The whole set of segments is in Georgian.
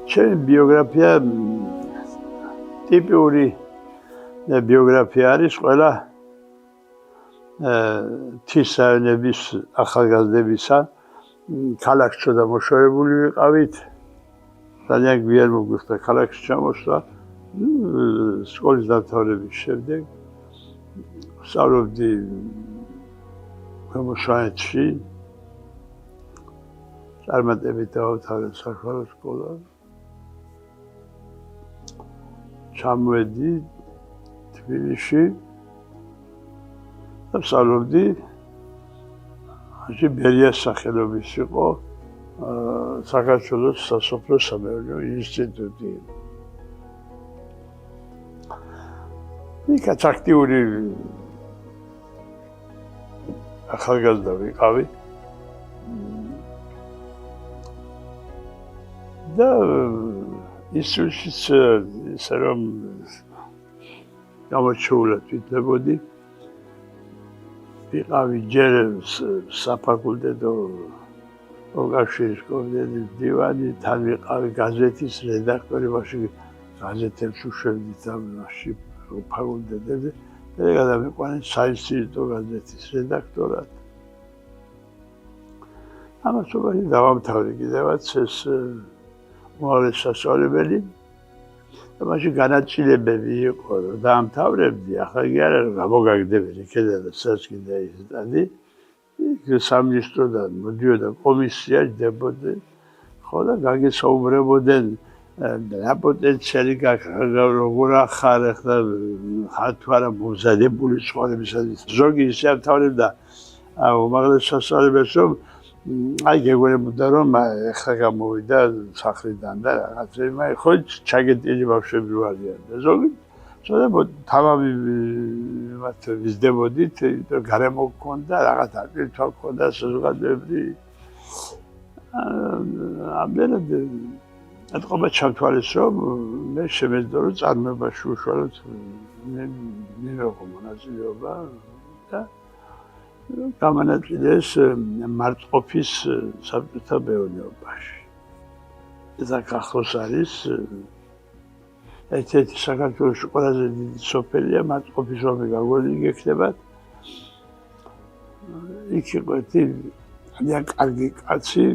ჩემი ბიოგრაფია ტიპური ბიოგრაფია არის ყველა თისაენების ახალგაზრდებისა. ქალაქში ცოტა მოშორებული ვიყავით. ძალიან გვიან მოგვიხდა ქალაქში ჩამოსვლა. სკოლის დამთავრების შემდეგ სწავლობდი ქვემოშვანეთში. წარმატებით დავამთავრე საშუალო სკოლა. ჩამოვედი თბილისში და სწავლობდი ბერიას სახელობის იყო საქართველოს სასოფლო-სამეურნეო ინსტიტუტი. იქაც აქტიური ახალგაზრდა ვიყავი და ისუშიც ისე რომ გამორჩეულად ვიტლებოდი. ვიყავი ჯერ საფაკულტეტო მოკავშირის კომიტეტის დივანი, თან ვიყავი გაზეთის რედაქტორი, მაშინ გაზეთებს უშვებდით ამაში ფაკულტეტებზე. მე გადამიყვანეს საინსტიტუტო გაზეთის რედაქტორად. ამას უბრალოდ დავამთავრე კიდევაც ეს უმაღლესი სასწავლებელი. და მაშინ განაწილებები იყო, რომ დაამთავრებდი, ახლა კი არა რომ გამოგაგდებოდი იქედან და სადაც კიდე ისწავდი. იქ სამინისტროდან მოდიოდა კომისია, ჯდებოდი, ხო და გაგესაუბრებოდნენ რა პოტენციალი გაქვს, როგორ ახარ ახლა თუ არა მომზადებული ცხოვრებისათვის. ზოგი ისე ამთავრებდა უმაღლეს სასწავლებელს, რომ აი გეგონებოდა რომ ეხლა გამოვიდა სახლიდან და რაღაცები, ხო ჩაგეტილი ბავშვები ვარიან და ზოგი ცოტა თავი მათ ვიზდებოდით, იმიტომ გარემო გქონდა, რაღაც აკრიტვა გქონდა საზოგადოებრივი. ამდენად ატყობა ჩამთვალეს, რომ მე შემეძლო რომ წარმოებაში უშუალოდ მივეღო მონაწილეობა და გამანაწილეს მარტყოფის საბჭოთა მეურნეობაში. ეს ახლოს არის ერთ-ერთი საქართველოში ყველაზე დიდი სოფელია, მარტყოფის ომი გაგონილი გექნებათ. იქ იყო ერთი ძალიან კარგი კაცი,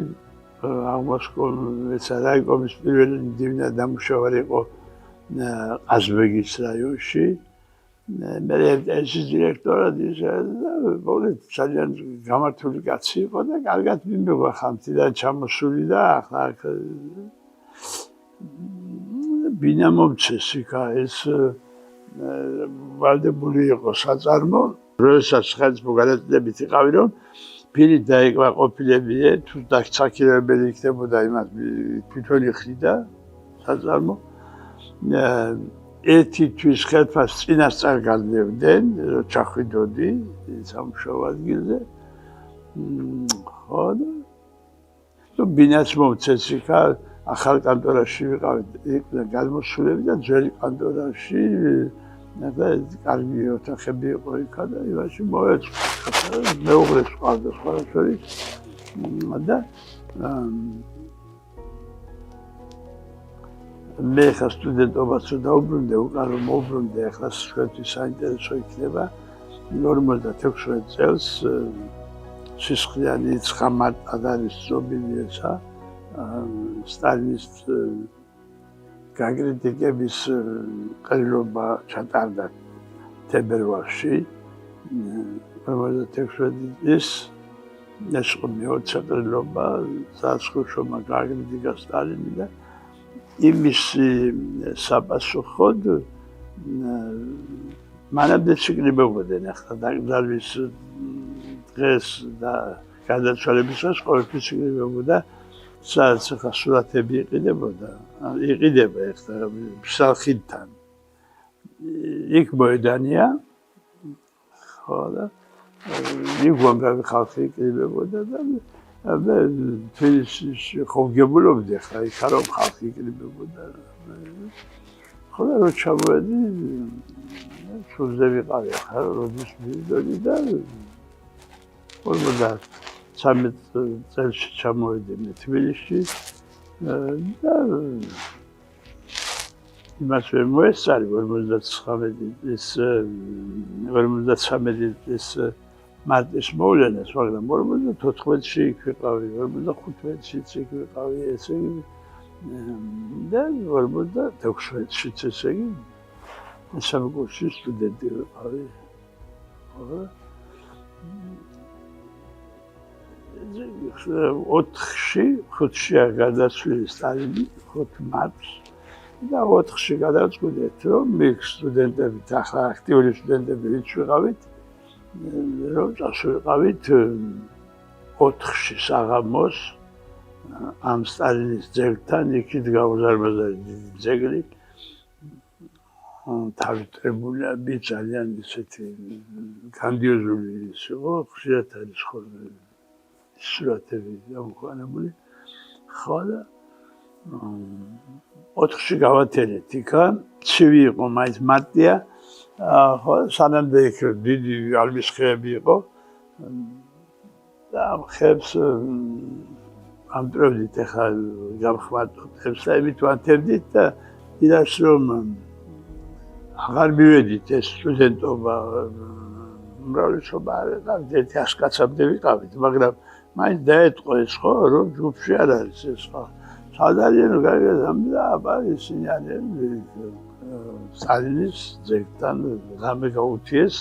აღმასკომის რაიკომის პირველი მდივნად დამუშავარი იყო ყაზბეგის რაიონში. მე ეს დირექტორად ისე ძალიან გამართული კაცი იყო და კარგად მიმიღვა ხალხიდან ჩამოსული და ახლა ბინა მომცეს იქა ეს ვალდებული იყო საწარმო. როდესაც ხელისუფლება განაწილებით იყავი, რომ პირით დაეკმაყოფილებიე, თუ დაქცაქილებელი იქნებოდა იმას თვითონ იხდიდა საწარმო. ერთი თვის ხელფასს წინასწარ გაგდებდნენ, რომ ჩახვიდოდი სამუშაო ადგილზე. ხო და ბინას მომცეს იქა, ახალ კანტორაში ვიყავით, იქ გადმოსულები და ძველი კანტორაში და კარგი ოთახები იყო იქა და იმაში მოვეწყო. მეუღლეს ყავდა სხვადასხვა და მე ხა სტუდენტობას დავუბრუნდე, უკან რომ მოვუბრუნდე, ახლა ჩვენთვის საინტერესო იქნება 56 წელს სისხლიანი ცხამარტად არის ცნობილი ესა სტალინის გაკრიტიკების ყრილობა ჩატარდა თებერვალში. 56 ეს იყო მეოცე ყრილობა, საცხოშომა გაკრიტიკა სტალინი და იმის საპასუხოდ მანამდე ციგნებობდნენ, ახლა დაკრძალვის დღეს და გადაცვალებისას ყოველთვის ციგნებობდა, სადაც ახლა სურათები იყიდება ახლა ფსალხიდთან. იქ მოედანია, ხო და იქ უამრავი ხალხი იყიდებოდა და მე თბილისში ხომ გებულობდი ახლა იქა რომ ხალხი იყიდებოდა. ხო და რო ჩამოვედი, სულზე ვიყავი ახლა, როდის მივიდოდი და 53 წელს ჩამოვედი მე თბილისში და იმას ვერ მოესწარი 53 წლის მარტის მოვლენას, მაგრამ 54-ში იქ ვიყავი, 55-შიც იქ ვიყავი, ესე იგი და 56-შიც ესე იგი მესამე კურსის სტუდენტი ვიყავი. ხო? 4-5-შია გადაცვლილი სტალინი 5 მარტს და 4-ში გადავწყვიტეთ, რომ იქ სტუდენტებით, ახლა აქტიური სტუდენტები ვინც ვიყავით, რომ წავსულიყავით 4-ში საღამოს ამ სტალინის ძეგლთან იქით გაუზარმაზარი დიდი ძეგლი თავისებურები ძალიან ისეთი გრანდიოზული იყო, ხშირად არის ხოლმე სურათები გამოყვანებული. ხო და 4-ში გავათენეთ იქა, ცივი იყო, მაინც მარტია. ხო, სანამდე იქ დიდი ალმის ხეები იყო და ამ ხეებს ამტრევდით ახლა გამხმარდოთ და იმით ვანთებდით და იმას რომ აღარ მივედით ეს სტუდენტობა უმრავლესობა არ ვიყავით 100 კაცამდე ვიყავით, მაგრამ მაინც დაეთყო ეს ხო რომ ჯგუფში არ არის ეს ხო სადარიანო გაიგეთ აბა ისინი არიან სტალინის ძეგლთან რამე გაუთიეს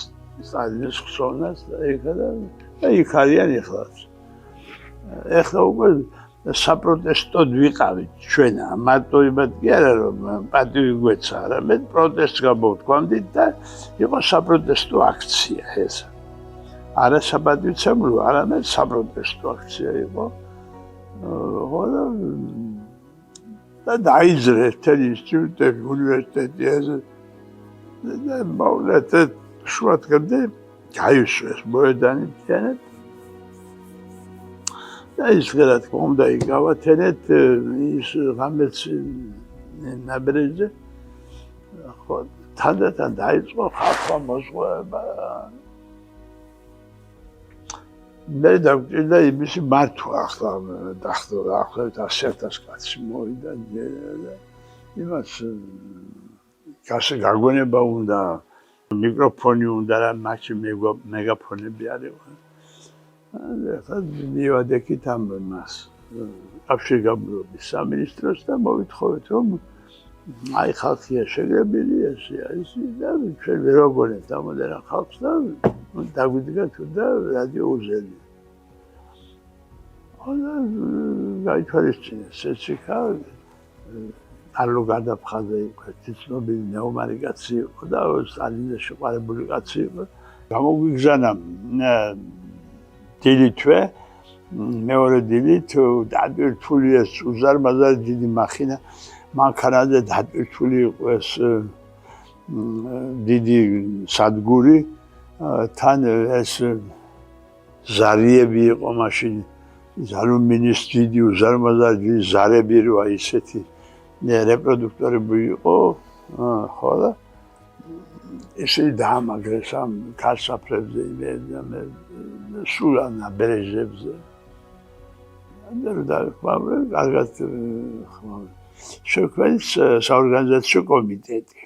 სტალინის ხსოვნას და იქ არიან ეხლაც. ეხლა უკვე საპროტესტოდ ვიყავით ჩვენ, მარტო იმად კი არა რომ პატივი გვეცა, არამედ პროტესტს გამოვთქვამდით და იყო საპროტესტო აქცია ეს. არა საპატივცემულო, არამედ საპროტესტო აქცია იყო. და დაიძრე მთელი ინსტიტუტები, უნივერსიტეტი ესე და მოვლეთ შუათგამდე გაისვეს მოედანი მთლიანად. და ის რა თქმა უნდა გავათენეთ ის ღამეც ნაბერეზე. ხო, თანდათან დაიწყო ხალხმა მოზღვეობა. მე დავჭირდა იმისი მართვა ახლა დაახლოებით 100,000 კაცი მოვიდა და იმას გასე გაგვენება უნდა მიკროფონი უნდა რა მაშინ მეგაფონები არ იყო. ახლა მივადექით ამ მას კავშირგაბმულობის სამინისტროს და მოვითხოვეთ რომ აი ხალხია შეგებილი ესე არის და ჩვენ ვერ ვაგონებთ ამოდერა ხალხს და დაგვიდგა თუ და რადიო უზელი. ახლა გაითვალისწინეს სეციკა არლო გადაფხაზე იყო ცნობილი ნეომარი კაცი იყო და სტალინზე შეყვარებული კაცი იყო. გამოგვიგზავნა დილითვე მეორე დილით დატვირთული ეს უზარმაზარი დიდი მახინა მანქანაზე დატვირთული იყო ეს დიდი სადგური თან ეს ზარიები იყო მაშინ ალუმინის დიდი უზარმაზარი ზარები როა ისეთი რეპროდუქტორები იყო ხო და ესე დაამაგრეს ამ ქარსაფლებზე იმედამე სულ ნაბერეჟებზე და კარგად შექმნეს საორგანიზაციო კომიტეტი.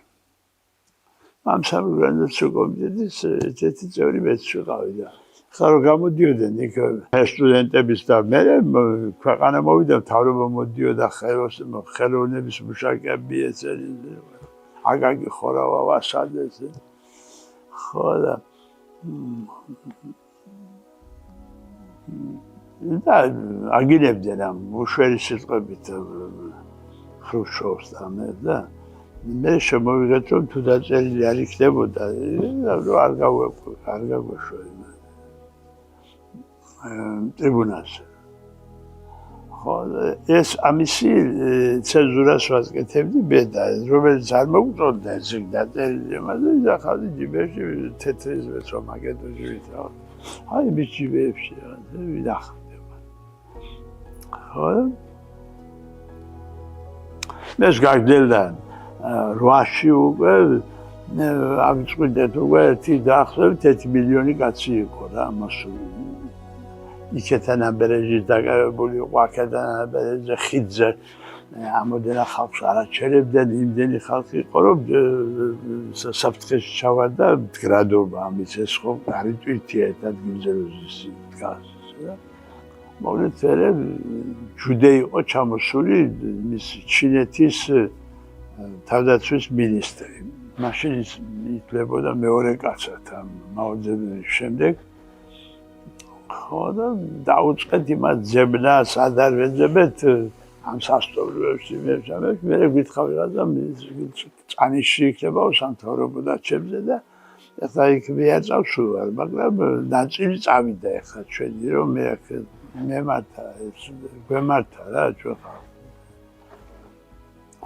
ამ საორგანიზაციო კომიტეტის ერთ-ერთი წევრი მეც ვიყავი და ხა რომ გამოდიოდნენ იქ სტუდენტების და მე ქვეყანა მოვიდა მთავრობა მოდიოდა ხელოვნების მუშაკები ეცერი აგაგი ხორავა ვასადეს ხო და აგინებდნენ ამ უშვერი სიტყვებით ხრუშჩოვს და მე და მე შემოვიღეთ რომ თუ დაწერილი არ იქნებოდა არ გაგვეშვა ტრიბუნალზე. ხო ეს ამისი ცენზურას ვაკეთებდი მე და რომელიც არ მოგწონდა ეს დაწერილი მაგრამ ახალი ჯიბეში თეთრიზმეც რომ აკეთებს ვიცა. აი მის ჯიბეებში ვინახავდი. ხო მეს გაგდელდა 8-ში უკვე ავიწყდით უკვე დაახლოებით 1 მილიონი კაცი იყო რა მას იქეთან აბერეჟის დაკავებული იყო აქედან აბერეჟზე ხიდზე ამოდენა ხალხს არაჩერებდნენ, იმდენი ხალხი იყო, რომ საფრთხეში ჩავარდა მდგრადობა, ამის ეს ხო არ იტვირთია ერთ ადგილზე როზის დგას და მოკლედ ჯუდე იყო ჩამოსული მის ჩინეთის თავდაცვის მინისტრი. მაშინ ის ითვლებოდა მეორე კაცად ამ მაოძებნის შემდეგ. ხო და დაუწყეთ იმას ძებნას, ადარ ვეძებეთ ამ სასწავლებლებს იმებს, მე გითხრა ვიღაცა წანიში იქნებაო სამთავრობო დაჩებზე და ეხლა იქ მიაწავს სულ არ, მაგრამ ნაწილი წავიდა ეხლა ჩვენი რომ მე აქ მემართა ეს გვემართა რა ჩვენ ხალხი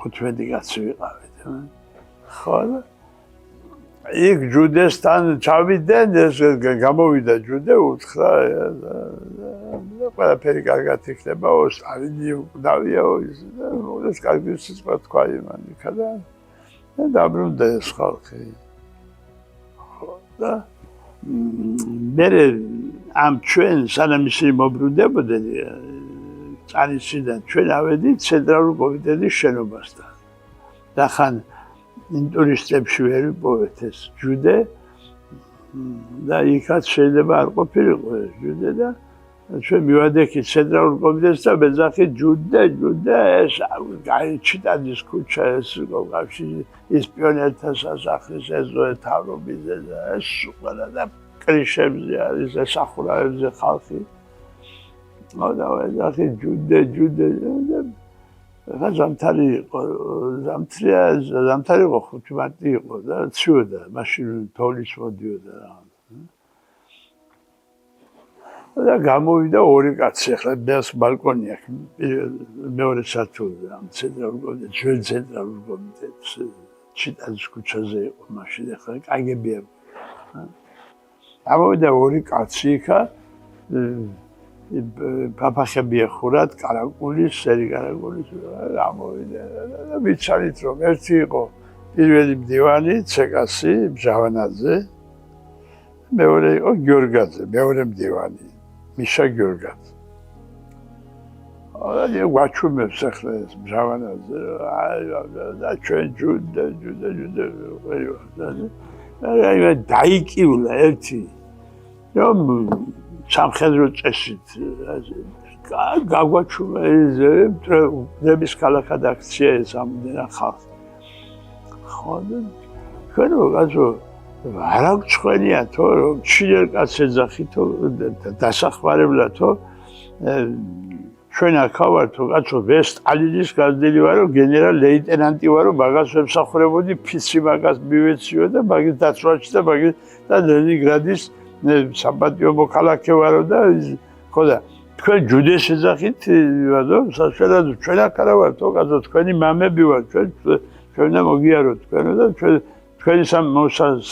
15 კაცი ვიყავით. ხო და იქ ჯუდესთან ჩავიდნენ, ეს გამოვიდა ჯუდე, უთხრა ყველაფერი კარგად იქნებაო, სტალინი უკდავიაო ის და ეს კარგი სიტყვა თქვა იმან იქა და დაბრუნდა ეს ხალხი. ხო და მე ამ ჩვენ სანამ ისინი მობრუნდებოდნენ წანისიდან ჩვენ ავედით ცენტრალურ კომიტეტის შენობასთან. და ხან ინტურისტებში ვერ ვიპოვეთ ეს ჯუდე და იქაც შეიძლება არ ყოფილიყო ეს ჯუდე და ჩვენ მივადექით ცენტრალურ კომიტეტს და მეძახით ჯუდე ეს ჩიტაძის ქუჩა ეს კავშირი ის პიონერთა სასახლის ეზო თავრობიზე და ეს ყველა და კრიშებზე არის ესახურაებზე ხალხი. და ვეძახით ჯუდე ზამთარი იყო, ზამთარი იყო 5 მარტი იყო და ციოდა, მაშინ თოვლის მოდიოდა რა. და გამოვიდა ორი კაცი, ახლა მას ბალკონი აქვს, მეორე სართულზე, ამ ცენტრალურ კომიტეტს, ჩვენ ცენტრალურ კომიტეტს, ჩიტაძის ქუჩაზე იყო მაშინ, ახლა კგბ. გამოვიდა ორი კაცი იქა, ფაფახები ეხურათ, კარაკულის, სერი კარაკულის, გამოვიდა და ვიცანით რომ ერთი იყო პირველი მდივანი, ცეკასი, ბჟავანაძე, მეორე იყო გიორგაძე, მეორე მდივანი, მიშა გიორგაძე. და გვაჩვენებს ახლა ეს ბჟავანაძე, და ჩვენ ჯუდე, დაიკიულა ერთი, რომ სამხედრო წესით გაგვაჩვენა ნების ქალაქად აქცია ეს ამდენა ხალხი. ხო და ჩვენ რაღაცო არა გწვენიათო რომ ჩინელ კაცს ეძახითო დასახმარებლათო ჩვენ აქ ვართო კაცო ვესტალინის გაზრდილი ვარო გენერალ ლეიტენანტი ვარო მაგას ვემსახურებოდი ფიცი მაგას მივეციო და მაგის დაცვაში და მაგის და ლენინგრადის საპატიო მოქალაქე ვარო და ხო და თქვენ ჯუდეს ეძახით ვადო საშუალოდ ჩვენ აქ არა ვართო კაცო თქვენი მამები ვარ ჩვენ და მოგიაროთ თქვენო და თქვენი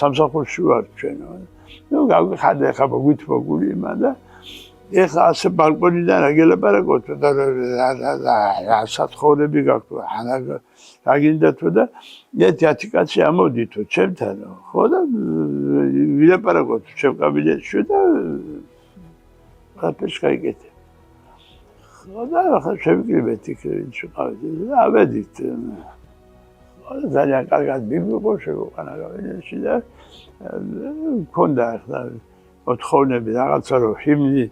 სამსახურში ვარ ჩვენო. ნუ გავიხადე ხა მოგვითმოგული იმან და ეხლა ასე ბალკონიდან რა გელაპარაკოთ და რა სათხოვნები გაქვთ რა გინდათო და ერთი კაცი ამოდითო ჩემთანო ხო და ვილაპარაკოთ ჩემ კაბინეტში და აფერს გაიგეთ. ხო და ახლა შევიკრიბეთ იქ ვინც ვიყავით და ავედით. ძალიან კარგად მიგვიყო შეგვყანა კაბინეტში და მქონდა ახლა მოთხოვნები რაღაცა რომ ჰიმნი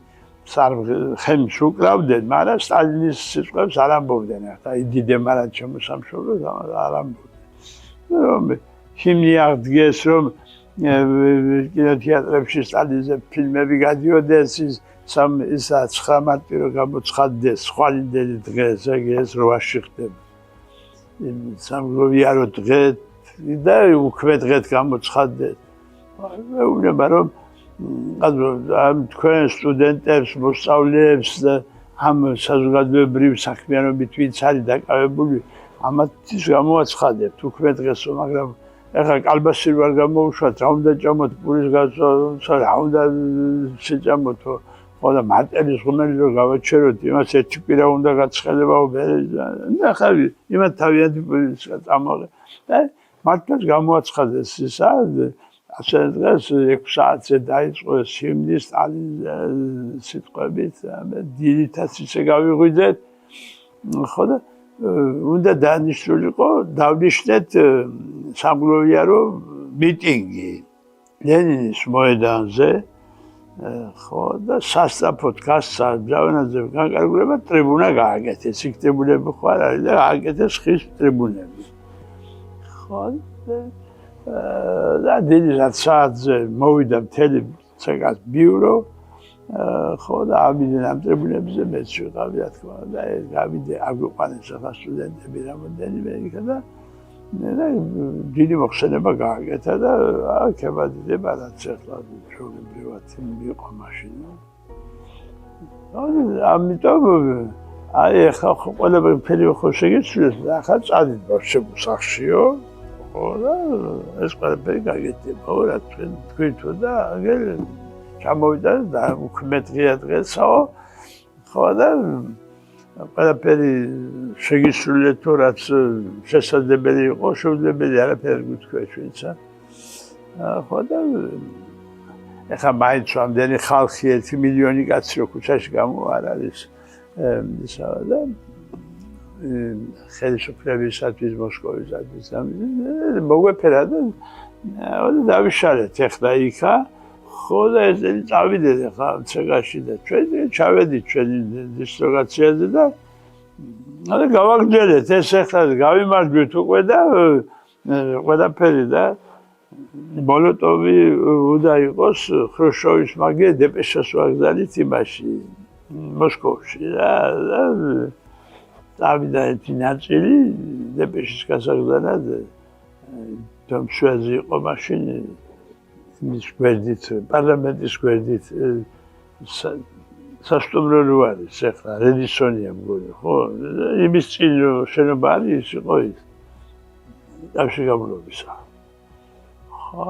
ხემს უკრავდნენ, მაგრამ სტალინის სიტყვებს არ ამბობდნენ. ახლა დიდე მარად შემოსამშობლოს არ ამბობდნენ. რომ ჰიმნი აღდგეს, რომ კინოთეატრებში სტალინზე ფილმები გადიოდეს, ის 9 მარტი რომ გამოცხადდეს ხვალინდელი დღეს, ეს 8-ში ხდება. სამგლოვიარო დღე და უქმე დღეთ გამოცხადდეს. მეუბნება რომ ამ თქვენ სტუდენტებს, მოსწავლეებს და ამ საზოგადოებრივ საქმიანობით ვინც არის დაკავებული, ამათთვის გამოაცხადებთ უქმე დღესო, მაგრამ ეხლა კალბასი ვარ გამოუშვათ, რა უნდა ჭამოთ, პურის გასვლა, რა უნდა შეჭამოთო, ხო და მარტელის ღუმელი რომ გავაჩეროთ, იმას ერთი კვირა უნდა გაცხელებაო, ახლა იმათ თავიანთი პურის წამოღე და მართლაც გამოაცხადეს ისა ასე დღეს 6 საათზე დაიწყო ჰიმნის სტალინის სიტყვებით, დიდითაც ისე გავიღვიძეთ, ხო და უნდა დანიშნულიყო დავნიშნეთ სამგლოვიარო მიტინგი ლენინის მოედანზე ხო და სასწრაფოდ გასაბჟავანაზე განკარგულება ტრიბუნა გააკეთეს იქ ტრიბუნები ხო არ არის და გააკეთეს ხის ტრიბუნები ხო და დიდი საათზე მოვიდა მთელი ცეკას ბიურო ხო და ავიდნენ ამ ტრიბუნებზე მეც ვიყავი რა თქმა უნდა და გავიდე აგვიყვანეს ახლა სტუდენტები რამოდენიმე იქა და დიდი მოხსენება გააკეთა და ქებადიდება რაც ახლა ჩვეულებრივად იყო მაშინ ამიტომ აი ახლა ყველაფერი ფერი ხო შეგეცვლეს და ახლა წადით ბავშვებო სახშიო ხო და ეს ყველაფერი გაგეთება რა თქვითო და აგერ ჩამოვიდა და უქმეთღია დღესაო ხო და ყველაფერი შეგისრულე თუ რაც შესაძლებელი იყო შეუძლებელი არაფერი გითხრა ჩვენცა ხო და ეხლა მაინც რამდენი ხალხი 1 მილიონი კაცი რო ქუჩაში გამო არ არის ისა და ხელისუფლებისათვის მოსკოვისათვის მოგვეფერა და დავიშალეთ ეხლა იქა ხო და ეს წავიდეთ ახლა ცეკაში და ჩვენ ჩავედით ჩვენი დისლოკაციაზე და გავაგრძელეთ ეს ახლა გავიმარჯვეთ უკვე და ყველაფერი და მოლოტოვი უნდა იყოს ხრუშჩოვის მაგე დეპეშას ვაგზავნით იმაში მოსკოვში და წავიდა ერთი ნაწილი დეპეშის გასაგზავნად თომშვეზე იყო მაშინ მის გვერდით პარლამენტის გვერდით სასტუმრო არის ახლა რედისონია მგონი ხო იმის წინ შენობა არის იყო ის დავშეგაბლობისა ხო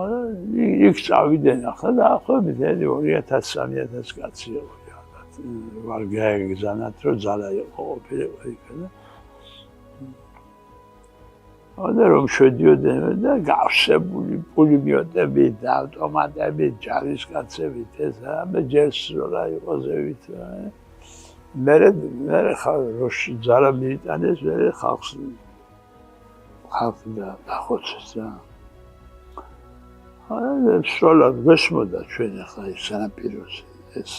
იქ წავიდნენ ახლა დაახლოებით 2000-3000 კაცი ვარ გაეგზავნათ რომ ძალა იყო ყოფილიყო იქ და და რომ შედიოდნენ და გავსებული პულიმეტები და ავტომატები ჯარისკაცებით ეს ამე ჯერს რა იყო ზევით მე ხალხი ძალა მიიტანეს მე ხალხი და დახოცეს რა არა სრულად გესმოდა ჩვენ ახლა ის სანაპიროზე ეს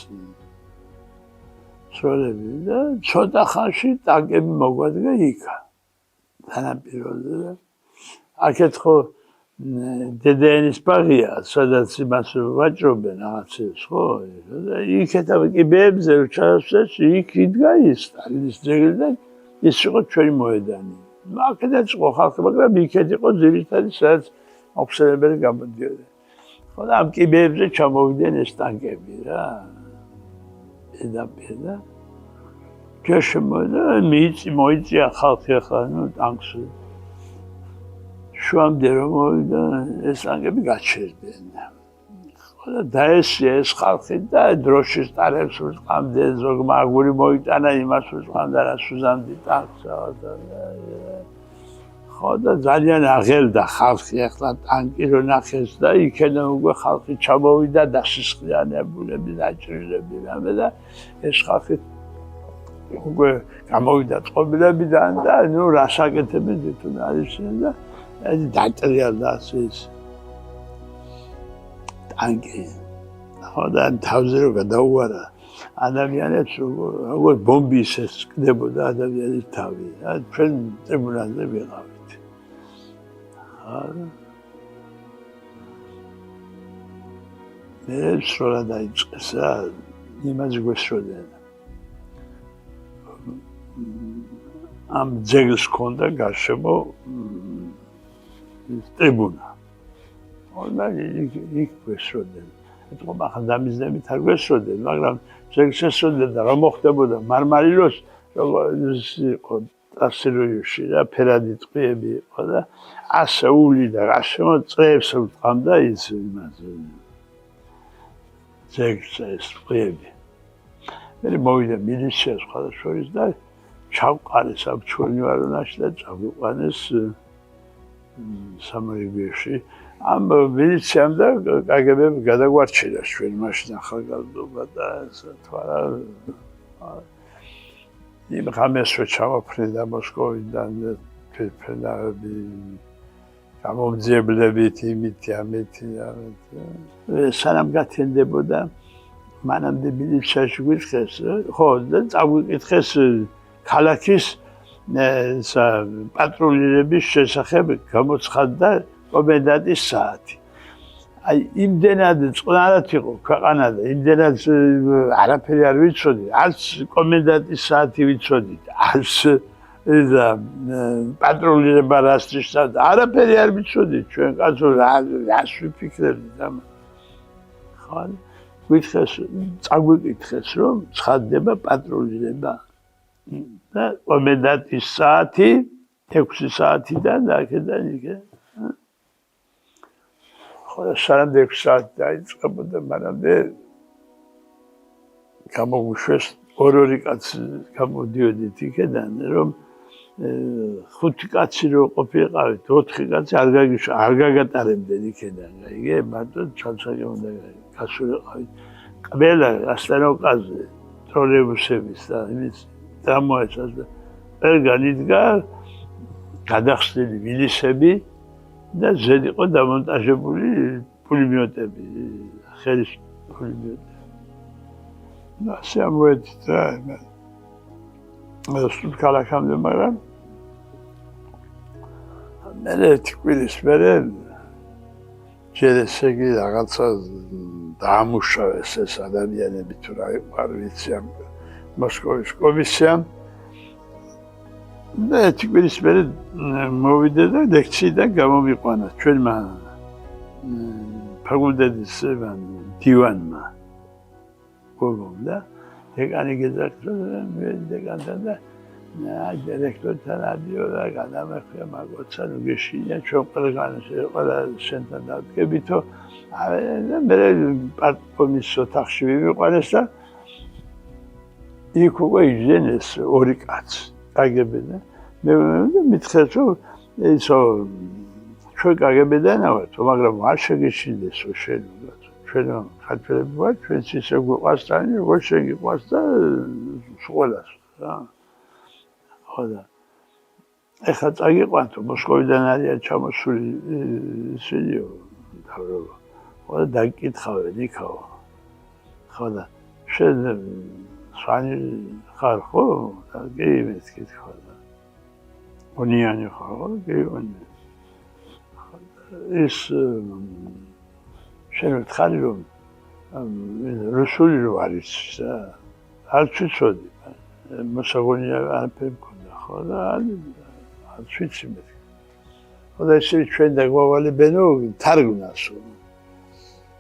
სროლები და ცოტა ხანში ტანკები მოგვადგა იქა სანაპიროზე აქეთ ხო დედაენის ბაღია სადაც იმას ვაჭრობენ რაღაცებს ხო და იქეთ კიბეებზე ჩასვეს იქ იდგა ის სტალინის ძეგლი და ის იყო ჩვენი მოედანი აქედაც იყო ხალხი მაგრამ იქეთ იყო ძირითადი სადაც მოხსენებელი გამოდიოდა ხო და ამ კიბეებზე ჩამოვიდნენ ეს ტანკები რა და შეშმოდა მოიწია ხალხი ახლა ნუ ტანკს შუამდე რომ მოვიდა ეს ტანკები გაჩერდნენ ხო და დაესია ეს ხალხი და დროშის ტარებს უსყამდნენ ზოგმა აგური მოიტანა იმას უსყამდა რაც უზამდი ტანკს ხო და ძალიან აღელდა ხალხი ახლა ტანკი რო ნახეს და იქიდან უკვე ხალხი ჩამოვიდა დასისხლიანებულები დაჭრილები რამე და ეს ხალხი უკვე გამოვიდა წყობილებიდან და ნუ რას აკეთებენ თვითონ არის და დატრიალდა ის ტანკი ხო და თავზე რო გადაუარა ადამიანებს როგორ ბომბის ეს კდებოდა ადამიანის თავი რა ჩვენ ტრიბუნალზე ვიყავით მე სროლა დაიწყეს რა იმას გვესროდნენ ამ ძეგლს ჰქონდა გარშემო ტრიბუნა და იქ გვესროდნენ ეთქობა ახლა დამიზნებით არ გვესროდნენ მაგრამ ძეგლს ესროდნენ და რა მოხდებოდა მარმარილოს როგორც იყო ტრასიროიში რა ფერადი ტყიები იყო და ასეული და გარშემო წრეებს ვტყამდა ის იმაზე ძეგლს ეს ტყიები მე მოვიდა მილიცია სხვადასხვის და ჩავყარეს ამ ჩვენი ვარონაში და წავიყვანეს სამარიგეში ამ მილიციამ და კგბ-მ გადაგვარჩინა ჩვენ მაშინ ახალგაზრდობა და ესა თუ არა იმ ღამეს რო ჩამოფრინდა მოსკოვიდან ფერფერები გამომძიებლებით იმითი ამითი სანამ გათენდებოდა მანამდე მილიციაში გვითხეს ხო და წაგვიკითხეს ქალაქის პატრულირების შესახებ გამოცხადდა კომენდანტის საათი. აი იმდენად წყნარად იყო ქვეყანა და იმდენად არაფერი არ ვიცოდი, არც კომენდანტის საათი ვიცოდი, არც პატრულირება რას ნიშნავს, არაფერი არ ვიცოდი, ჩვენ კაცო რას ვიფიქრებდით ამ. ხო, გვითხეს, წაგვიკითხეს, რომ ცხადდება პატრულირება და კომენდანტის საათი 6 საათიდან და აქედან იქ. სანამ 6 საათი დაიწყებოდა, მანამდე გამოგვიშვეს ორი კაცი გამოდიოდით იქედან, რომ 5 კაცი რო ყოფილიყავით, 4 კაცი არ გაგატარებდნენ იქედან, გაიგე, მარტო ჩანსაკი უნდა გასულიყავით. ყველა ასტანოკაზე ტროლეიბუსების და იმის ტრამვაისაც და ყველგან იდგა გადახსნილი მილისები და ზედ იყო დამონტაჟებული პულიმეტები, ხელის პულიმეტები. ასე ამოედით რა, სულ ქალაქამდე, მაგრამ მე ერთი კვირის მერე ჯერ ესე იგი რაღაცა დაამუშავეს ეს ადამიანები თუ რა იყო არ ვიცი ამ მოსკოვის კომისიამ. და ერთი კვირის მერე მოვიდე და ლექციიდან გამომიყვანა ჩვენმა ფაკულტეტის დივანმა გოგომ და დეკანი გეძახდა მე დეკანთან და დირექტორთან ადიო და გადამეხვია მაგოცა ნუ გეშინია ჩვენ ყველა შენთან დავდგებითო მე პარტკომის ოთახში ვიმიყვანეს და იქ უკვე იჯენეს ორი კაცი კგბ-დან მე მითხრეს რომ ისო ჩვენ კგბ-დანაა მაგრამ არ შეგეშინდესო შენ ჩვენ ხალხები ვარ ჩვენც ისე გვყვას და როგორ შეგიყვას და ყველას რა ხო და ეხლა წაგიყვანთო მოსკოვიდან არიან ჩამოსული ისინიო თავრობა ხო და დაგკითხავენ იქაო ხო და შენ სვანი ხარ ხო და გეიმეს კითხვა და ონიანი ხარ გეონი ის შენ ვთხარი რომ რუსული რო არის არ ვიცოდი მოსაგონია არაფერი მქონდა ხო და არ ვიცი მე ხო და ისე ჩვენ დაგვავალებენო თარგმნასო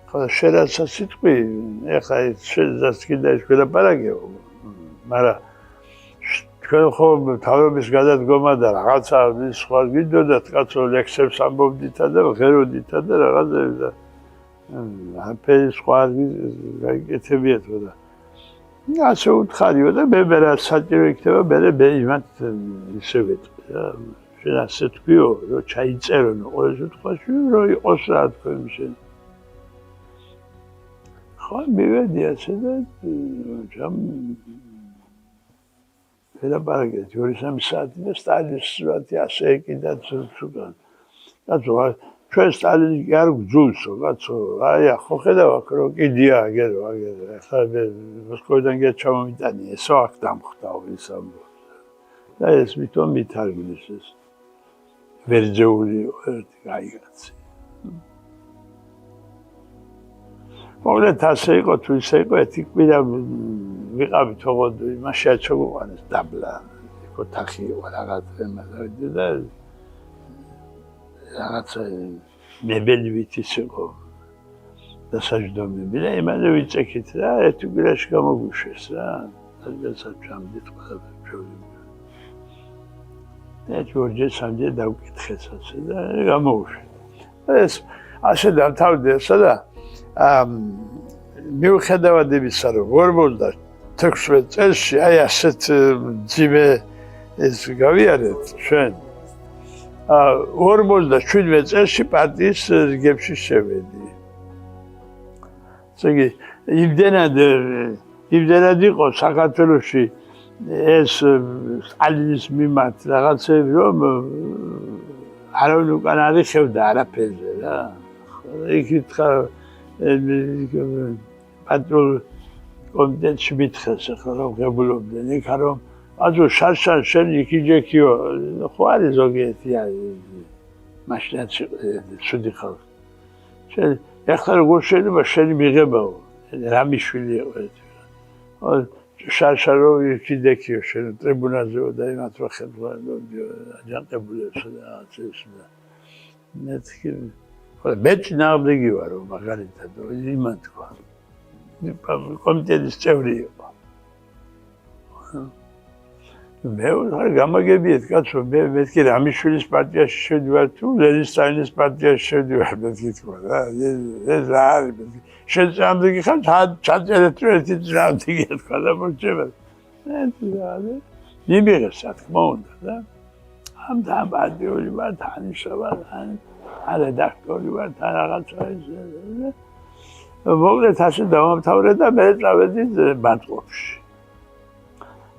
ხო და შერაცა სიტყვი ეხლა შედაც კიდე ის ველაპარაკეო მაგრამ თქვენ ხო თავების გადადგომა და რაღაცა სხვა გიდოდათ კაცო ლექსებს ამბობდითა და ღეროდითა და რაღაცები და არაფერი სხვა გაიკეთებიათ და ასე უთხარიო და მე რა საჭირო იქნება მე იმათ ისე ვეთქვი რა შენ ასე თქვიო რომ ჩაიწერონო ყოველ შემთხვევაში რომ იყოს რა თქვენ შენ ხო მივედი ასე და ჯამ ველაპარაკეთ 2-3 საათი და სტალინის სურათი ასე ეკიდათ სულგან კაცო ჩვენ სტალინი კი არ გძულსო კაცო აი ხო ხედავ აქ რომ კიდია აგერო ახლა მოსკოვიდან ჩამომიტანი ესო აქ დამხვდაო ის ამბობს და ეს მithom მითარგმნის ეს ვერძეული ერთი გაიგაცი მოგლეთ ასე იყო თუ ისე იყო ერთი კვირა ვიყავით ოღონდ იმაში აჩოგვიყვანეს დაბლა ოთახი იყო რაღაცა იმაზე და რაღაცა მებელივით ის იყო დასაჯდომები და იმაზე ვიწექით რა ერთი კვირაში გამოგვიშვეს რა რადგანაც ჩამდით ყველაფერი და ჯორჯე სამჯერ დავკითხეს ასე და გამოუშვეს ეს ასე დამთავრდა ესა და მიუხედავად იმისა რომ 56 წელს აი ასეთ ძიმე ეს გავიარეთ ჩვენ 47 წელს პარტიის რიგებში შევედი. ესე იგი იმდენად იყო საქართველოში ეს სტალინის მიმართ რაღაცები რომ არავინ უკან არ იხევდა არაფერზე რა. იკითხა პატრულ კომიტეტში მითხეს ახლა რომ ღებულობდნენ იქ რომ აძო შარშან შენ იქიჯექიო ხო არის ზოგიერთი მაშინაც ცუდი ხალხი შენ ახლა როგორ შეიძლება შენი მიღებაო რამიშვილი იყო ეს შარშარო იქიჯექიო შენ ტრიბუნალზეო და იმათ რო ხელმძღვანელობდიო აჯანყებულებს და რაღაცებს და მეთქი ხო მე წინააღმდეგი ვარო მაგალითად იმან თქვა კომიტეტის წევრი იყო მე ვარ გამაგებიეთ კაცო მე მეთქი რამიშვილის პარტიაში შევდივარ თუ ლენინსტაინის პარტიაში შევდივარ მეთქი თქვა რა ეს რა არის შენ წამდგი ხარ ჩაწერეთ რომ ერთი წამდგი თქვა და მოჩება ეს რა არის იმიღეს რა თქმა უნდა და ამ დამბადული ვარ თანიშობა ან რედაქტორი ვარ თან რაღაცა ეს მოკლედ ასე დავამთავრე და მე წავედი მატყობში.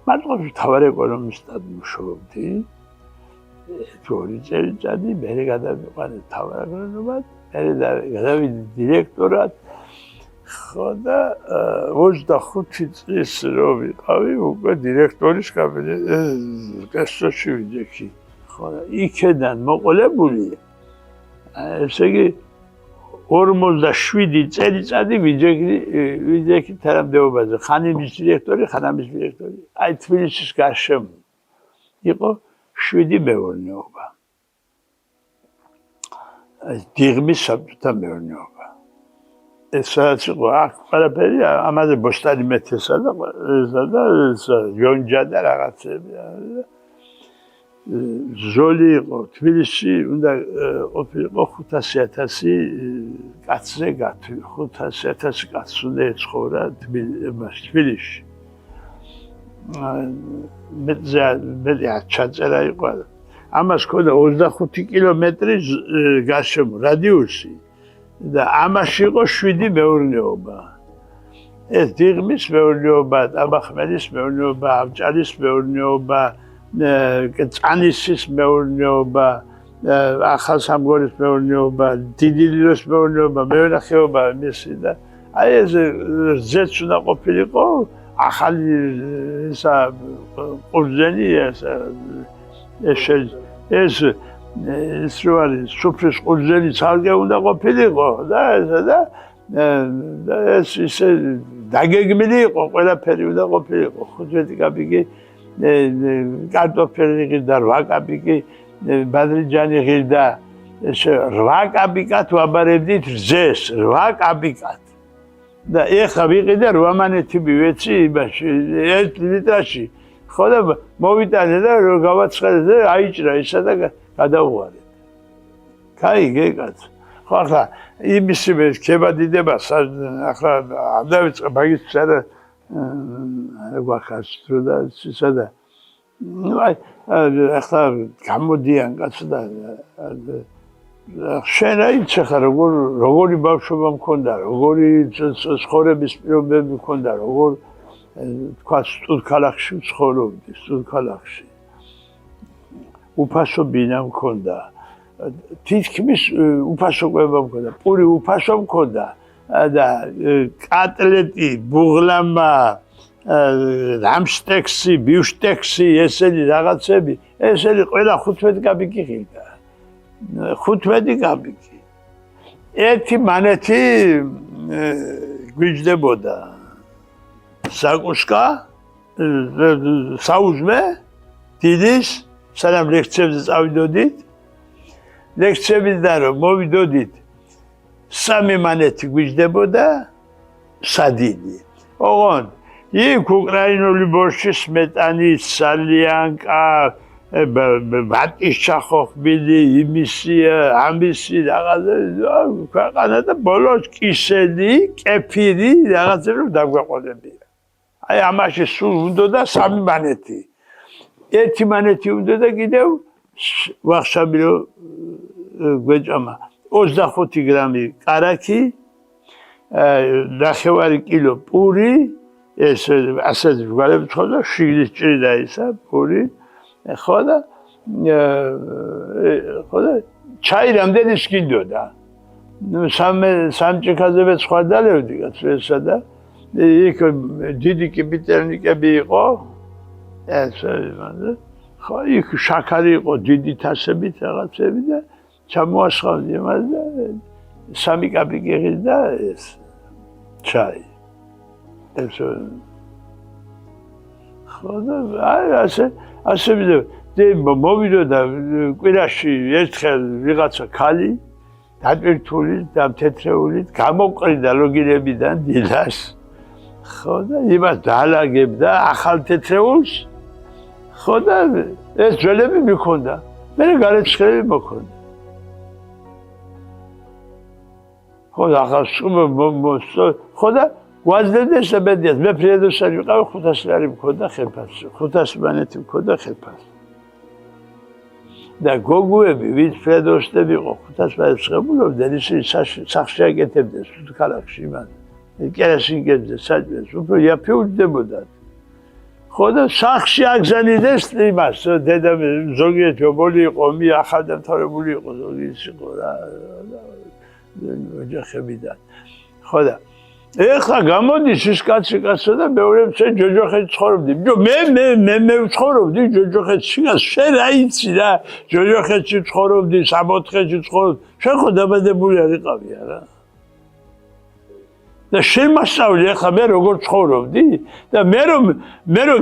მატყობში თავარ ეკონომისტად მუშაობდი. 2 წელიწადი მე გადავიყვანე თავარ ეკონომად, მე გადავიდი დირექტორად. ხო და 25 წლის რო ვიყავი უკვე დირექტორის კაბინეტში ვიძახი. ხო და იქედან მოყოლებული ესე იგი 47 წელიწადი ვიძახი თანამდებობაზე. ხანიმის დირექტორი, ხანამის დირექტორი. აი თბილისის გარშემო იყო 7 მეურნეობა. დიღმის საბჭოთა მეურნეობა. ეს სადაც იყო აქ ყველაფერი ამაზე ბოსტანი მეთესა და යონჯა და რაღაცები. ზოლი იყო თბილისში უნდა ყოფილიყო 500,000 კაცზე 500,000 კაცს უნდა ეცხოვრა თბილისში. მე ჩაწერა იყო ამას ქონდა 25 კილომეტრი გარშემო რადიუსი და ამაში იყო 7 მეურნეობა. ეს დიღმის მეურნეობა, ტაბახმელის მეურნეობა, ავჭალის მეურნეობა წანისის მეურნეობა, ახალსამგორის მეურნეობა, დიდი ლილის მეურნეობა, მევენახეობა მისი და აი ეს ზეც უნდა ყოფილიყო ახალი ისა ყურძენი ეს რო არის სუფრის ყურძენი ცალკე უნდა ყოფილიყო და ეს ისე დაგეგმილი იყო ყველაფერი უნდა ყოფილიყო 15 კაპიკი კარტოფილი ღირდა 8 კაპიკი ბადრიჯანი ღირდა 8 კაპიკად ვაბარებდით რძეს 8 კაპიკად და ეხლა ვიყიდე 8 მანეთი მივეცი იმაში 1 ლიტრაში ხო და მოვიტანე და გავაცხადე და აიჭრა ისა და გადავუყარეთ. კაიგე კაც. ხო ახლა იმისი მე ქება დიდება ახლა არ დავიწყე მაგის არა გვახარს თუ და ისა და აი ახლა გამოდიან კაცო და შენ აიჩე ხარ როგორი ბავშვობა მქონდა როგორი ცხოვრების პირობები მქონდა როგორ თქვა სტუდქალაქში ცხოვრობდი სტუდქალაქში უფასო ბინა მქონდა თითქმის უფასო კვება მქონდა პური უფასო მქონდა და კატლეტი ბუღლამა რამშტექსი ბიუშტექსი ესენი რაღაცები ესენი ყველა 15 კაპიკი ღირდა 15 კაპიკი ერთი მანეთი გვიჯდებოდა საკუშკა საუზმე დიდის სანამ ლექციებზე წავიდოდით ლექციებიდან რომ მოვიდოდით 3 მანეთი გვიჯდებოდა სადინი ოღონდ იქ უკრაინული ბორში სმეტანი სალიანკა ბატის ჩახოხბილი იმისი ამისი რაღაცა ქვეყანა და ბოლოს კისელი კეფირი რაღაცები რომ დაგვაყოლებია აი ამაში სულ უნდა 3 მანეთი 1 მანეთი უნდა და კიდევ ვახშამი რომ გვეჭამა 25 გრამი კარაქი 9 კილო პური ეს ასეთი ჯგალები თხოვდა შიგნის ჭრიდა ისა პური ხო და ჩაი რამდენი სკიდოდა სამჭიქაზე სხვა დალევდი კაცსა და იქ დიდი კიპიტელნიკები იყო ეს ხო იქ შაქარი იყო დიდი თასებით რაღაცები და ჩამოასხავდი მას და 3 კაპიკი და ეს ჩაი ეს ხო და ასე მოვიდოდა კვირაში ერთხელ ვიღაცა ქალი დატვირთული და თეთრეული გამოვყრიდა ლოგინებიდან დილას ხო და იმას დაალაგებდა ახალ თეთრეულს ხო და ეს ძველები მიქონდა მე გარეცხელი მოქონდა ხო და ახალ ხო და გვაძლევდეს ებედიას მე ფრედოსანი ვიყავ 500 ლარი მქონდა ხელფასი 500 მანეთი მქონდა ხელფასი და გოგუები ვინც ფრედოსტები იყო 500 ლარი შეღებულობდნენ ისინი სახში აკეთებდნენ სულ ქალაქში იმან კერასინგებზე საჭმელს უფრო იაფი უჯდებოდათ ხო და სახში აგზავნიდეს იმას დედა ზოგიერთი ობოლი იყო მე ახალდამთავრებული იყო ზოგიერთი იყო რა ოჯახებიდან ხო და ეხლა გამოდის ის კაცსა და მეორე წელი ჯოჯოხეთში ცხოვრობდი მე ვცხოვრობდი ჯოჯოხეთში შენ რა იცი რა ჯოჯოხეთში ცხოვრობდი 64-ში ცხოვრობდი შენ ხო დაბადებული არ იყავი არა და შენ მასწავლე ახლა მე როგორ ცხოვრობდი და მე რომ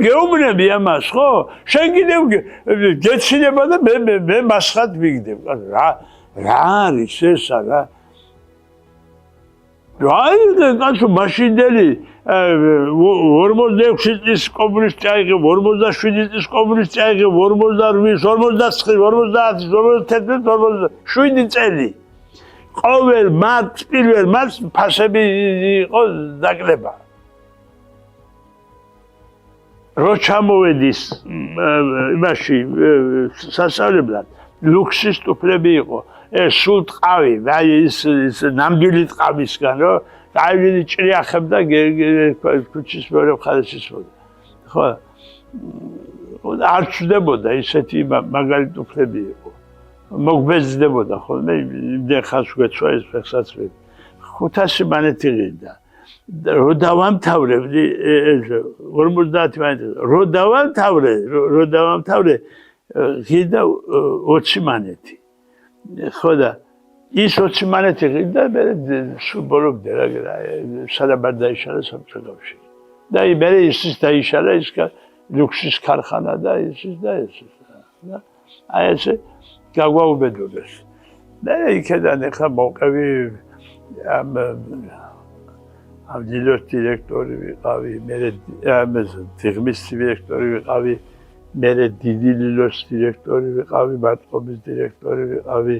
გეუბნები ამას ხო შენ კიდევ გეცინება და მე მასხად მიგდებ რა არის ესა რა აი კაცო მაშინდელი 46 წლის კომუნისტი აიღო 47 წლის კომუნისტი აიღო 48 49 47 წელი ყოველ მარტს პირველ მარტს ფასები იყო დაკლება რო ჩამოვედის იმაში სასწავლებლად ლუქსის ტუფლები იყო ეს სულ ტყავი აი ის ნამდვილი ტყავისგან რო აი ჭრიახებდა ქუჩის მეორე მხარეში ხო არ ჩდებოდა ისეთი მაგარი ტუფლები იყო მოგბეძდებოდა ხოლმე იმდენ ხანს გვეცვა ეს ფეხსაცმელი 500 მანეთი ღირდა რო დავამთავრებდი 50 მანეთი რო დავამთავრე ღირდა 20 მანეთი ხო და ის 20 მანეთი ღირდა მე სულ ბოლომდე რა სადაბარ დაიშალა სამწუხაროში და მე ისიც დაიშალა ის ლუქსის ქარხანა და ისიც და ესეც და აი ესე გაგვაუბედურეს მე იქიდან ახლა მოვყევი ამ დილოს დირექტორი ვიყავი მე თიღმის დირექტორი ვიყავი მე დიდი დილოს დირექტორი ვიყავი მარტყობის დირექტორი ვიყავი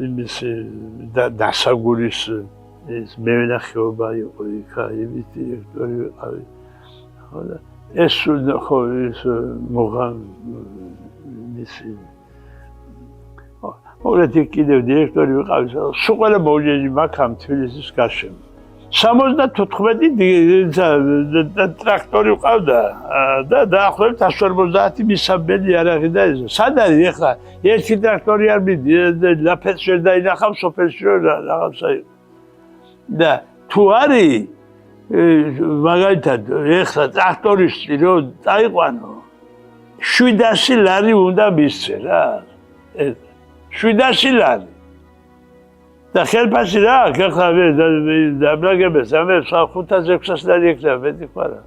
იმის დასაგურის ეს მევენახეობა იყო იქ იმის დირექტორი ვიყავი ხო და ეს ხო ეს მოგან მისი მოგეთ კიდევ დირექტორი ვიყავი სულ ყველა მოვლენილი მაქვს ამ თბილისის გარშემო 74 ტრაქტორი ვყავდა და დაახლოებით 150 მისაბელი არაღი და ეს სად არის ეხლა ერთი ტრაქტორი არ მიდის ლაფეთს ვერ დაინახავ სოფელში რაღაცა იყო და თუ არის მაგალითად ეხლა ტრაქტორისტი რო წაიყვანო 700 ლარი უნდა მისცე რა 700 ლარი და ხელფასი რა ახლა დაბრაგებეს ამე 500-600 ლარი ექნება მეტი ხარა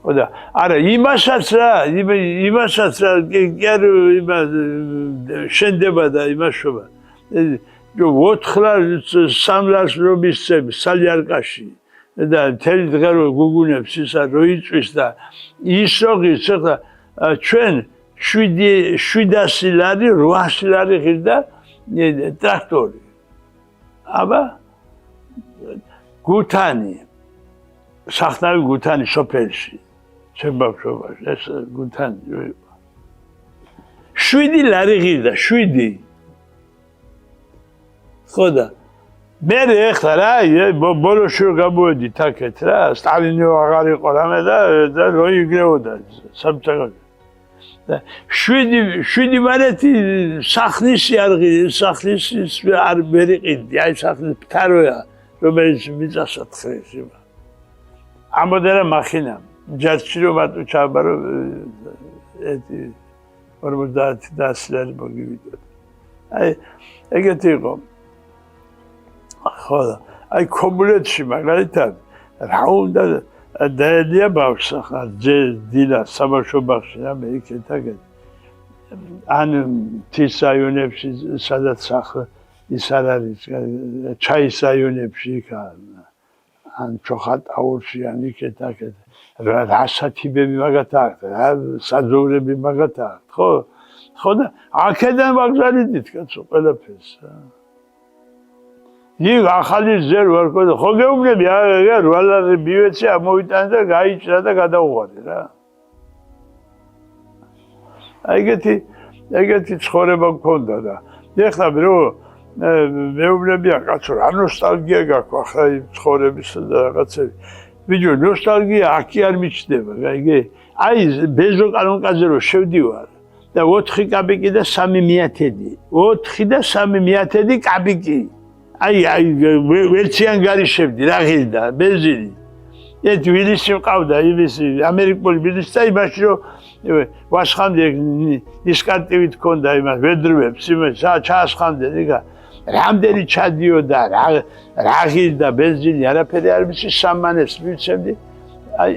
ოდა არა იმასაც რა შენდება და იმაშობა 4 ლარს 3 ლარს რო მისცემ სალიარკაში და მთელი დღე რო გუგუნებს ისა რო იწვის და ის როგორიც ახლა ჩვენ 700 ლარი 800 ლარი ღირდა ტრაქტორი აბა გუთანი სახნავი გუთანი სოფელში ჩემბავშობაში ეს გუთანი 7 ლარი ღირდა 7 ხო და მე ეხლა რა ბოლოში გამოვედით აქეთ რა სტალინი აღარ იყო რამე და რო იგრეოდა სამწაგად და შვიდი მარეთი სახლისი არ მერიყიდი აი სახლის ფთაროა რომელიც მიწასაც ხრეს იბა ამოდერა მახინა ჯარში რომ ატო ჩაბარო ეთი 50 დასლარი მოგივიდო აი ეგეთი იყო ხო აი კომუნეთში მაგალითად რა უნდა დაედია ბავშვს ახლა დილა საბავშვო ბაღში რა მე იქეთ აგეთ ან თის რაიონებში სადაც ახლა ის არ არის ჩაის რაიონებში იქ ან ჩოხატაურში ან იქეთ აგეთ რა სათიბები მაგათ აქვს რა საძოვრები მაგათ აქვს ხო და აქედან ვაგზავნით კაცო ყველაფერს იქ ახალი ზერ ვარ ხო გეუბნები რა რვალარი ბივეცი ამოვიტანე და გაიჭრა და გადაუღალე რა ეგეთი ცხოვრება მქონდა და ეხლა რო მეუბნებია კაცო რა ნოსტალგია გაქვს ახლა იმ ცხოვრების და რაღაცები ვიჯო ნოსტალგია აქი არ მიჩნდება აი ბეზო კანონკაზე რო შევდივარ და 4 კაბიკი და 3 მიათედი 4 და 3 მიათედი კაბიკი აი ვერციან გარიშევდი რა ღირდა ბენზინი ეს ვილისი მყავდა იმისი ამერიკული ვილისი და იმაში რომ ვაშხამდე ნისკარტივით ქონდა იმას ვედრვებს იმას ჩაასხამდე იგა რამდენი ჩადიოდა რა ღირდა ბენზინი არაფერი არ ვიცი სამანეს ვიცემდი აი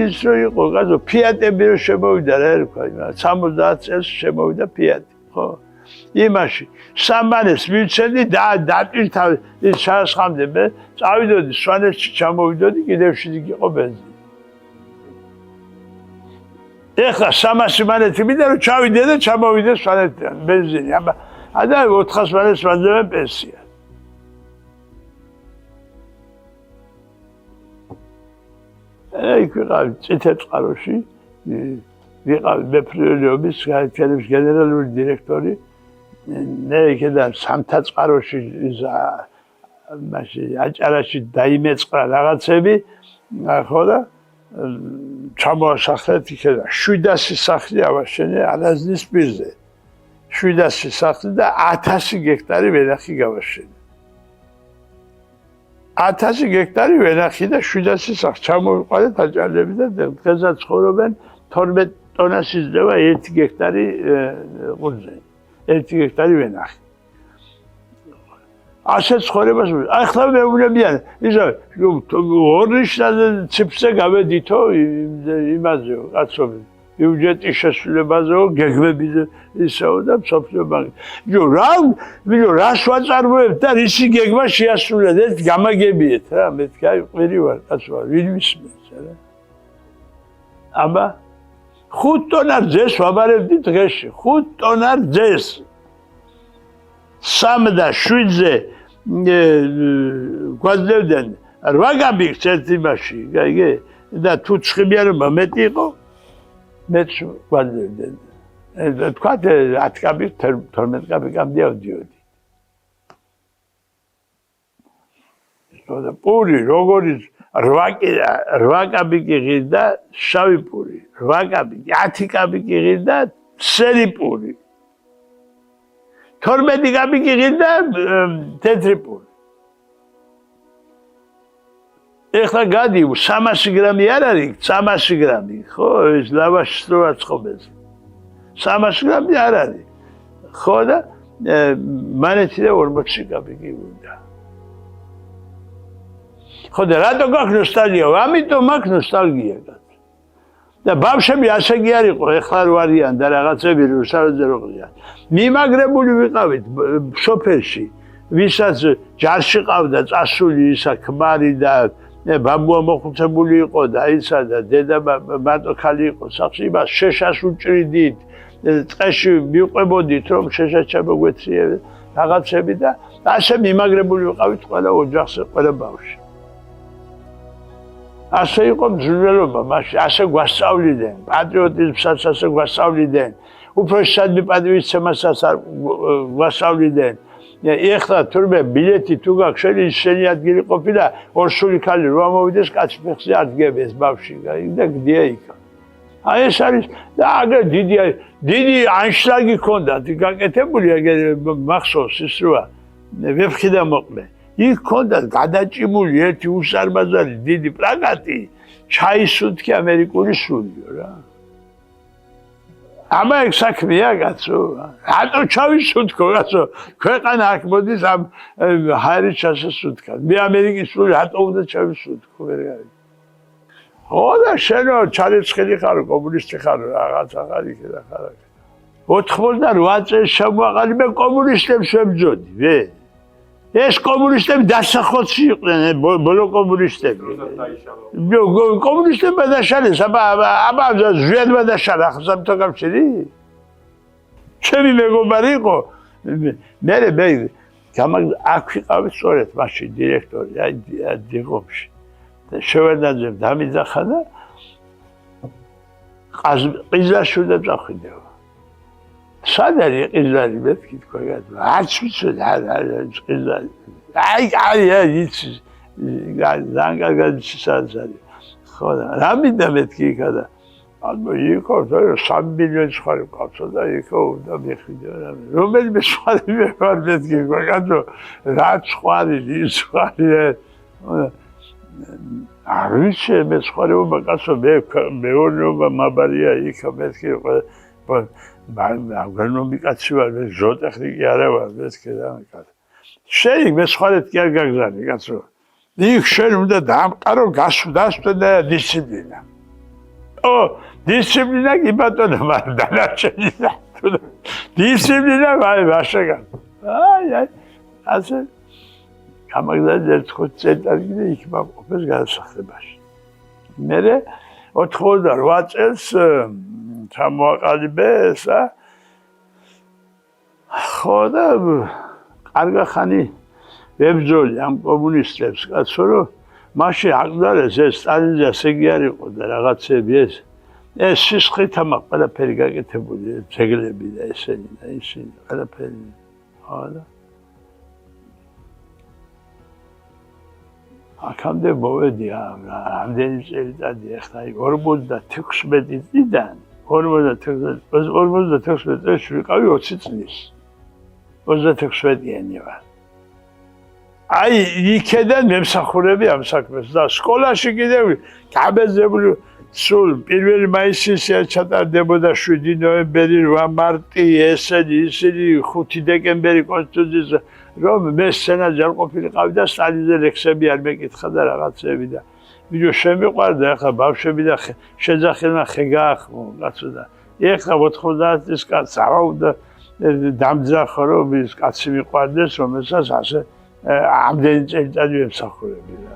ის რო იყო გაზო ფიატები რო შემოვიდა რა ერქვა 70 წელს შემოვიდა ფიატი ხო იმაში სამანეს ვიცედი და დაპირთავ ის ჩაასხამდე მე წავიდოდი სვანეთში ჩამოვიდოდი კიდევ შიგ იყო ბენზინი ეხლა 300 მანეთი მინდა რომ ჩავიდე და ჩამოვიდე სვანეთიდან ბენზინი და 400 მანეთს ვაძლევენ პენსია იქ ვიყავი წითელწყაროში ვიყავი მეფრიობის გაერთიანების გენერალური დირექტორი მე იქიდან სამთაწყაროში მაშინ აჭარაში დაიმეწყრა რაღაცები ხო და ჩამოასახლეთ იქიდან 700 სახლი ავაშენე ალაზნის პირზე 700 სახლი და 1000 გექტარი ვენახი გავაშენე 1000 გექტარი ვენახი და 700 სახლი ჩამოვიყვანეთ აჭარლები და დღესაც ცხოვრობენ 12 ტონას იძლევა 1 გექტარი ყურძენი 1 გექტარი ვენახი. ასეთ ცხოვრებას ახლა მეუბნებიან ისა ორნიშნა ციფრზე გავედითო იმაზეო კაცობი ბიუჯეტის შესრულებაზეო გეგმებზე ისეო და მსოფლიო ბანკი რას ვაწარმოებთ და რისი გეგმა შეასრულეთ ეს გამაგებიეთ რა მეთქი აი ყვირი ვარ კაცო ვინ მისმენს რა აბა 5 ტონა ძეს ვაბარებდი დღეში 5 ტონა ძეს 3 და 7-ზე გვაძლევდნენ 8 კაბიკს ერთ იმაში გაიგე და თუ ცხიმიანობა მეტი იყო მეც გვაძლევდნენ თქვა 10 კაბიკ 12 კაბიკამდე ავდიოდი და პური როგორი 8 კაბიკი ღირდა შავი პური 8 კაბიკი 10 კაბიკი ღირდა სერი პური 12 კაბიკი ღირდა თეთრი პური ეხლა გადი 300 გრამი არ არის 300 გრამი ხო ეს ლავაშს რო აწყობენ 300 გრამი არ არის ხო და მანეთი და 40 კაბიკი უნდა ხო და რატო გაქვს ნოსტალგია? ამიტომ მაქვს ნოსტალგია და ბავშვები ასე კი არ იყო, ეხლა რო არიან და რაღაცები რუსთავზე რო ყრიან. მიმაგრებული ვიყავით სოფელში, ვისაც ჯარში ყავდა წასული ისა ქმარი და ბაბუა მოხუცებული იყო და ისა და დედა მარტო ხალი იყო სახლში, იმას შეშას უჭრიდით, წეში მიყვებოდით რომ შეშას ჩამოგვეციე რაღაცები და ასე მიმაგრებული ვიყავით ყველა ოჯახზე, ყველა ბავშვი. ასე იყო მძვლელობა, მაშინ ასე გვასწავლიდნენ, პატრიოტიზმსაც ასე გვასწავლიდნენ, უფროსისადმი პატივისცემასაც გვასწავლიდნენ, ეხლა თურმე ბილეთი თუ გაქვს შენი ისენი ადგილი ყოფილა ორსული ქალი რო ამოვიდეს კაცი ფეხზე არ დგები ეს ბავშვი და გდია იქ. აი ეს არის და აგერ დიდი ანშლაგი ქონდა გაკეთებული აგერ მახსოვს ის როა ვეფხი და მოყმე. იქ ქონდა გადაჭიმული ერთი უსარმაზარი დიდი პლაკატი ჩაისუთქი ამერიკული სულიო რა. ამა ეგ საქმეა კაცო. რატო ჩავისუთქო კაცო? ქვეყანა აქ მოდის ამ ჰაერის ჩასასუთქად. მე ამერიკის სული რატო უნდა ჩავისუთქო ვერ გაიგე. ხო და შენო ჩარიცხელი ხარო, კომუნისტი ხარო, რაღაცა ხარ იქ და ხარ აქ. 88 წელს შემოაყალიბე მე კომუნისტებს ვებძოდი, ვე. ეს კომუნისტები დასახელში იყვნენ, ბოლო კომუნისტები. კომუნისტებმა დაშალეს, აბა ზვიადმა დაშალა სახელმწიფო კავშირი. ჩემი მეგობარი იყო, მე აქ ვიყავი სწორედ მაშინ დირექტორი, აი დიღომში. და შევერდაძემ დამიძახა და ყიზლარში და წახვიდეო. სად არის ყიზლარი მეთქი თქვა გადა არც ვიცოდი ყიზლარი აი იცი ზანგაგაძის სად არის ხო და რა მინდა მეთქი იქა და ალბო იქო 3 მილიონი ხარი ყავსო და იქო და მეხვიდე რომელიმე სხვარი მე ვარ მეთქი თქვა გადა რა სხვარი ის სხვარი არ ვიცი მე სხვარეობა კაცო მეურნეობა მაბარია იქა მეთქი აგრონომი კაცი ვარ, მე ზოოტექნიკი არა ვარ, მეთქე რა კაცო. შენი მე სხვადასხვა კი არ გაგზავნე კაცო. იქ შენ უნდა დაამყარო გასვლა და დისციპლინა. დისციპლინა კი ბატონო მარ დანარჩენი და დისციპლინა ვაშეგან. აი, ასე გამაგზავნე ერთხელ ცენტრი და იქ მაყოფეს განსახლებაში. მე 88 წელს ჩამოაყალიბე ესა ხო და კარგა ხანი ვებძოლი ამ კომუნისტებს კაცო რომ მაშინ აღდარეს ეს სტალინზე ასეგი არ იყო და რაღაცები ეს სისხლით ამა ყველაფერი გაკეთებული ძეგლები და ესენი და ისინი ყველაფერი ხო და აქამდე მოვედი ამდენი წელიწადი ახლა 56 წლიდან 56 წელს ვიყავი 20 წლის 36-იანი ვარ აი იქედან მემსახურები ამ საქმეს და სკოლაში კიდევ გაბეძებული სულ 1 მაისის ჩატარდებოდა 7 ნოემბერი 8 მარტი ესენი ისინი 5 დეკემბერი კონსტიტუციის რომ მე სცენაზე არ ყოფილიყავი და სტალინზე ლექსები არ მეკითხა და რაღაცები და ვიდეო შემიყვარდა ახლა ბავშვები და შეძახილმა ხე გაახმო კაცო და ეხლა 90 წლის კაცს არა უნდა დამძახო რომ ის კაცი მიყვარდეს რომელსაც ასე ამდენი წელიწადი ვემსახურები და